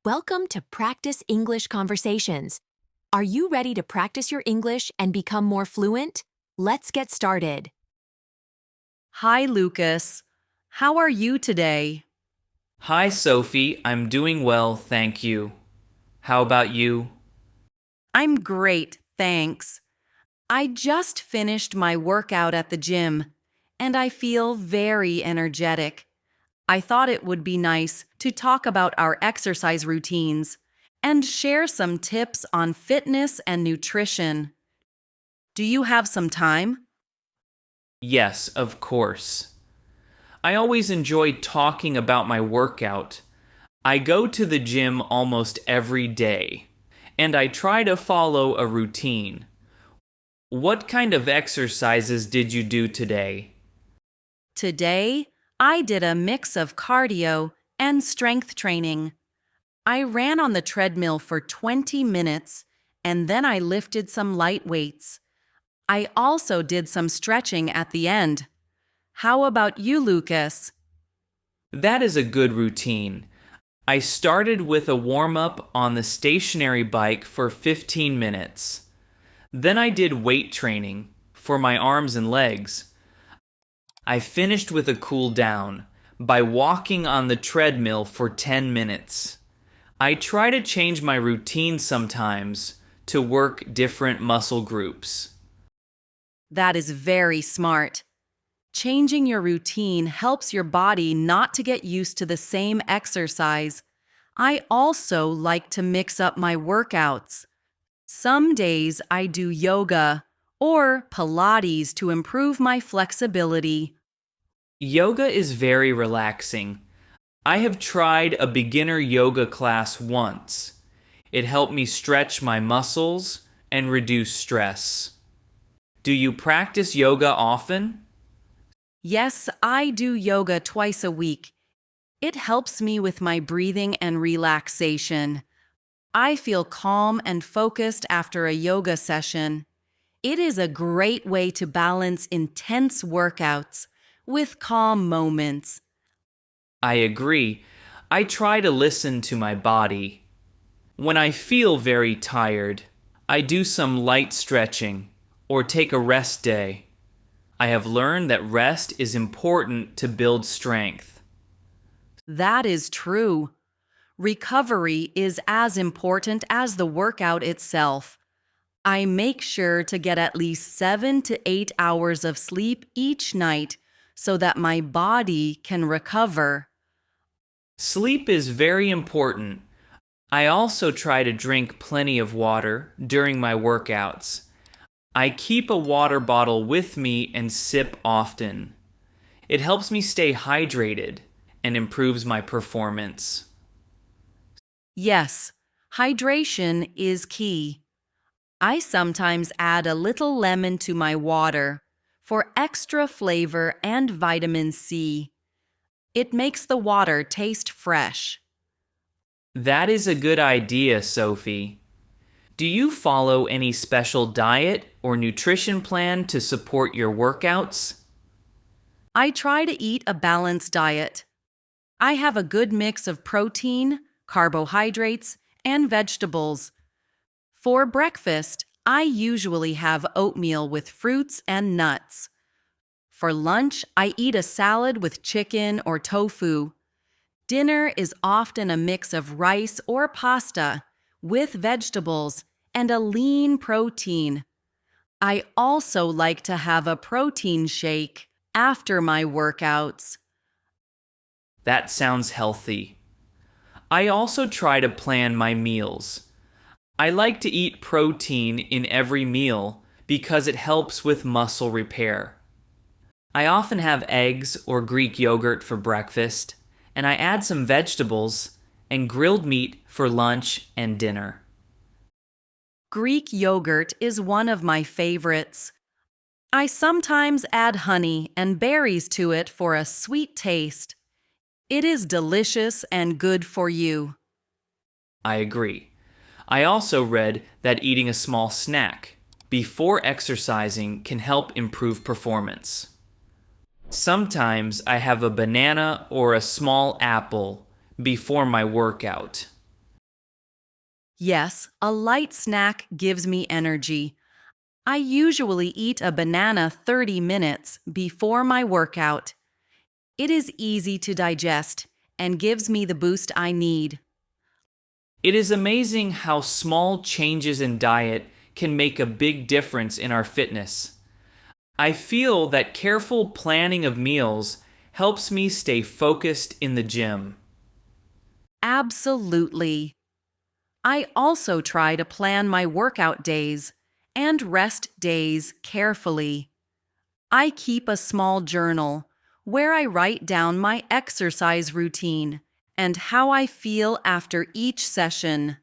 Welcome to Practice English Conversations. Are you ready to practice your English and become more fluent? Let's get started. Hi, Lucas. How are you today? Hi, Sophie. I'm doing well, thank you. How about you? I'm great, thanks. I just finished my workout at the gym, and I feel very energetic. I thought it would be nice to talk about our exercise routines and share some tips on fitness and nutrition. Do you have some time? Yes, of course. I always enjoy talking about my workout. I go to the gym almost every day, and I try to follow a routine. What kind of exercises did you do today? Today, I did a mix of cardio and strength training. I ran on the treadmill for 20 minutes and then I lifted some light weights. I also did some stretching at the end. How about you, Lucas? That is a good routine. I started with a warm-up on the stationary bike for 15 minutes. Then I did weight training for my arms and legs. I finished with a cool down by walking on the treadmill for 10 minutes. I try to change my routine sometimes to work different muscle groups. That is very smart. Changing your routine helps your body not to get used to the same exercise. I also like to mix up my workouts. Some days I do yoga or Pilates to improve my flexibility. Yoga is very relaxing. I have tried a beginner yoga class once. It helped me stretch my muscles and reduce stress. Do you practice yoga often? Yes, I do yoga twice a week. It helps me with my breathing and relaxation. I feel calm and focused after a yoga session. It is a great way to balance intense workouts with calm moments. I agree. I try to listen to my body. When I feel very tired, I do some light stretching or take a rest day. I have learned that rest is important to build strength. That is true. Recovery is as important as the workout itself. I make sure to get at least 7 to 8 hours of sleep each night so that my body can recover. Sleep is very important. I also try to drink plenty of water during my workouts. I keep a water bottle with me and sip often. It helps me stay hydrated and improves my performance. Yes, hydration is key. I sometimes add a little lemon to my water for extra flavor and vitamin C. It makes the water taste fresh. That is a good idea, Sophie. Do you follow any special diet or nutrition plan to support your workouts? I try to eat a balanced diet. I have a good mix of protein, carbohydrates, and vegetables. For breakfast, I usually have oatmeal with fruits and nuts. For lunch, I eat a salad with chicken or tofu. Dinner is often a mix of rice or pasta with vegetables and a lean protein. I also like to have a protein shake after my workouts. That sounds healthy. I also try to plan my meals. I like to eat protein in every meal because it helps with muscle repair. I often have eggs or Greek yogurt for breakfast, and I add some vegetables and grilled meat for lunch and dinner. Greek yogurt is one of my favorites. I sometimes add honey and berries to it for a sweet taste. It is delicious and good for you. I agree. I also read that eating a small snack before exercising can help improve performance. Sometimes I have a banana or a small apple before my workout. Yes, a light snack gives me energy. I usually eat a banana 30 minutes before my workout. It is easy to digest and gives me the boost I need. It is amazing how small changes in diet can make a big difference in our fitness. I feel that careful planning of meals helps me stay focused in the gym. Absolutely. I also try to plan my workout days and rest days carefully. I keep a small journal where I write down my exercise routine and how I feel after each session.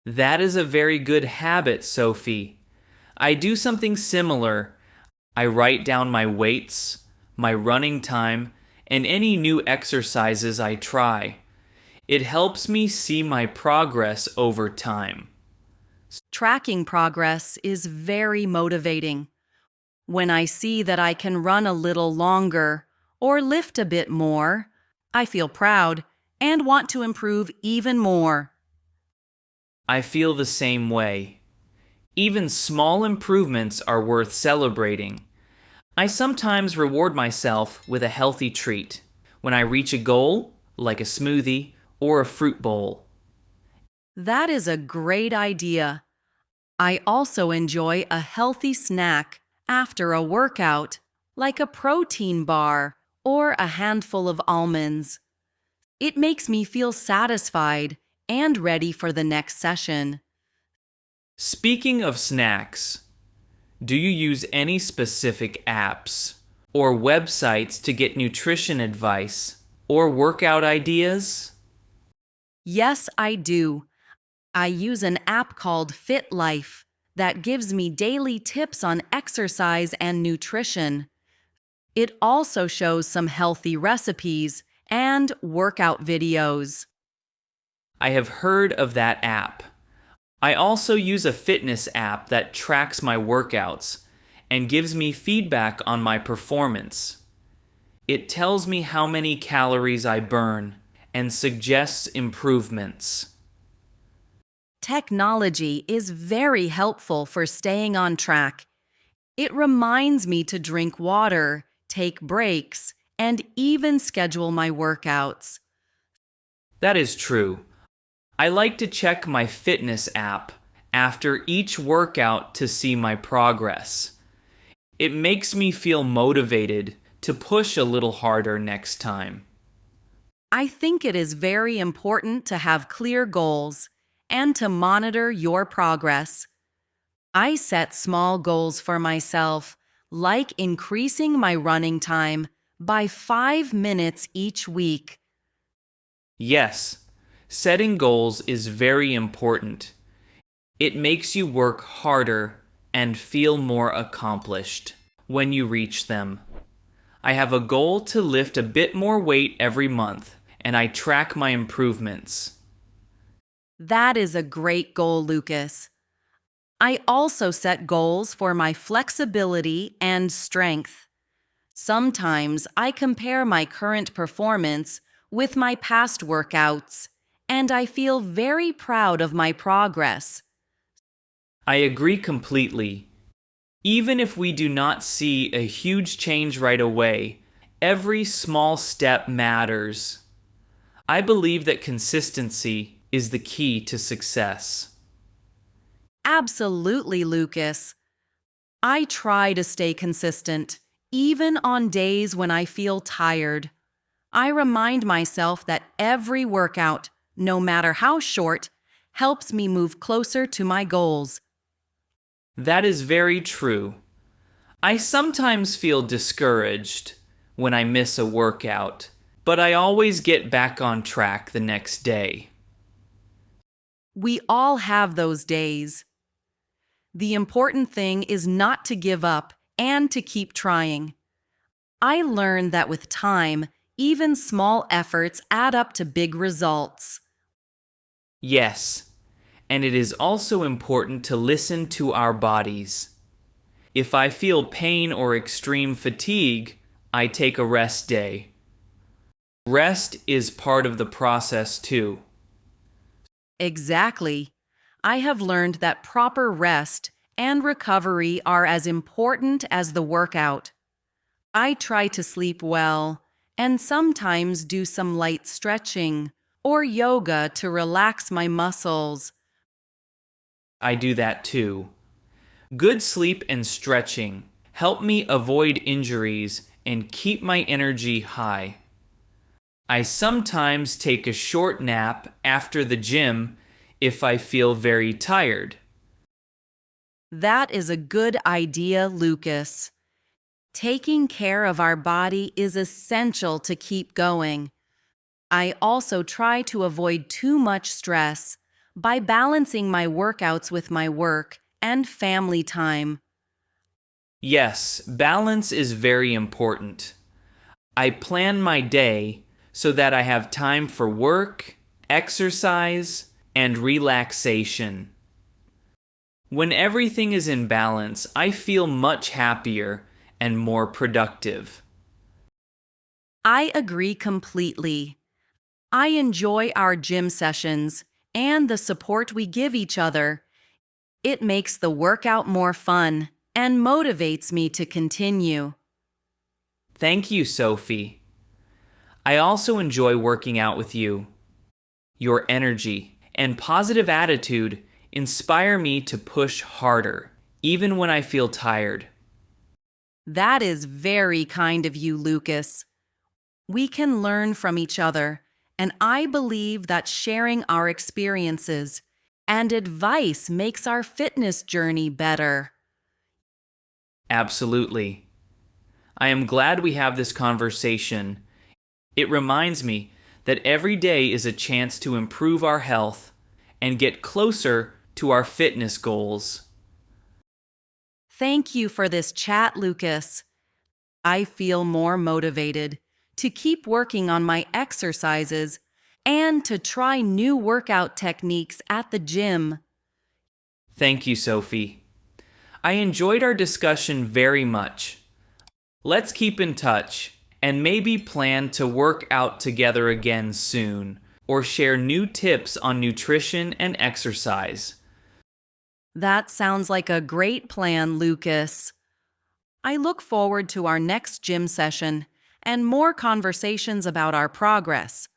That is a very good habit, Sophie. I do something similar. I write down my weights, my running time, and any new exercises I try. It helps me see my progress over time. Tracking progress is very motivating. When I see that I can run a little longer or lift a bit more, I feel proud and want to improve even more. I feel the same way. Even small improvements are worth celebrating. I sometimes reward myself with a healthy treat when I reach a goal, like a smoothie or a fruit bowl. That is a great idea. I also enjoy a healthy snack after a workout, like a protein bar or a handful of almonds. It makes me feel satisfied and ready for the next session. Speaking of snacks, do you use any specific apps or websites to get nutrition advice or workout ideas? Yes, I do. I use an app called FitLife that gives me daily tips on exercise and nutrition. It also shows some healthy recipes and workout videos. I have heard of that app. I also use a fitness app that tracks my workouts and gives me feedback on my performance. It tells me how many calories I burn and suggests improvements. Technology is very helpful for staying on track. It reminds me to drink water, take breaks, and even schedule my workouts. That is true. I like to check my fitness app after each workout to see my progress. It makes me feel motivated to push a little harder next time. I think it is very important to have clear goals and to monitor your progress. I set small goals for myself, like increasing my running time by 5 minutes each week. Yes, setting goals is very important. It makes you work harder and feel more accomplished when you reach them. I have a goal to lift a bit more weight every month, and I track my improvements. That is a great goal, Lucas. I also set goals for my flexibility and strength. Sometimes I compare my current performance with my past workouts, and I feel very proud of my progress. I agree completely. Even if we do not see a huge change right away, every small step matters. I believe that consistency is the key to success. Absolutely, Lucas. I try to stay consistent, even on days when I feel tired. I remind myself that every workout, no matter how short, helps me move closer to my goals. That is very true. I sometimes feel discouraged when I miss a workout, but I always get back on track the next day. We all have those days. The important thing is not to give up and to keep trying. I learned that with time, even small efforts add up to big results. Yes, and it is also important to listen to our bodies. If I feel pain or extreme fatigue, I take a rest day. Rest is part of the process too. Exactly. I have learned that proper rest and recovery are as important as the workout. I try to sleep well and sometimes do some light stretching or yoga to relax my muscles. I do that too. Good sleep and stretching help me avoid injuries and keep my energy high. I sometimes take a short nap after the gym if I feel very tired. That is a good idea, Lucas. Taking care of our body is essential to keep going. I also try to avoid too much stress by balancing my workouts with my work and family time. Yes, balance is very important. I plan my day so that I have time for work, exercise, and relaxation. When everything is in balance, I feel much happier and more productive. I agree completely. I enjoy our gym sessions and the support we give each other. It makes the workout more fun and motivates me to continue. Thank you, Sophie. I also enjoy working out with you. Your energy and positive attitude inspire me to push harder, even when I feel tired. That is very kind of you, Lucas. We can learn from each other, and I believe that sharing our experiences and advice makes our fitness journey better. Absolutely. I am glad we have this conversation. It reminds me that every day is a chance to improve our health and get closer to our fitness goals. Thank you for this chat, Lucas. I feel more motivated to keep working on my exercises and to try new workout techniques at the gym. Thank you, Sophie. I enjoyed our discussion very much. Let's keep in touch and maybe plan to work out together again soon or share new tips on nutrition and exercise. That sounds like a great plan, Lucas. I look forward to our next gym session and more conversations about our progress.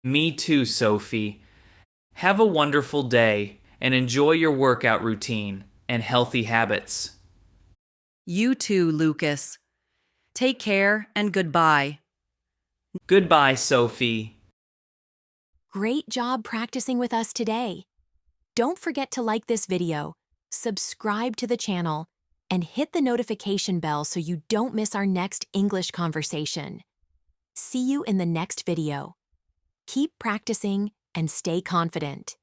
Me too, Sophie. Have a wonderful day and enjoy your workout routine and healthy habits. You too, Lucas. Take care and goodbye. Goodbye, Sophie. Great job practicing with us today. Don't forget to like this video, subscribe to the channel, and hit the notification bell so you don't miss our next English conversation. See you in the next video. Keep practicing and stay confident.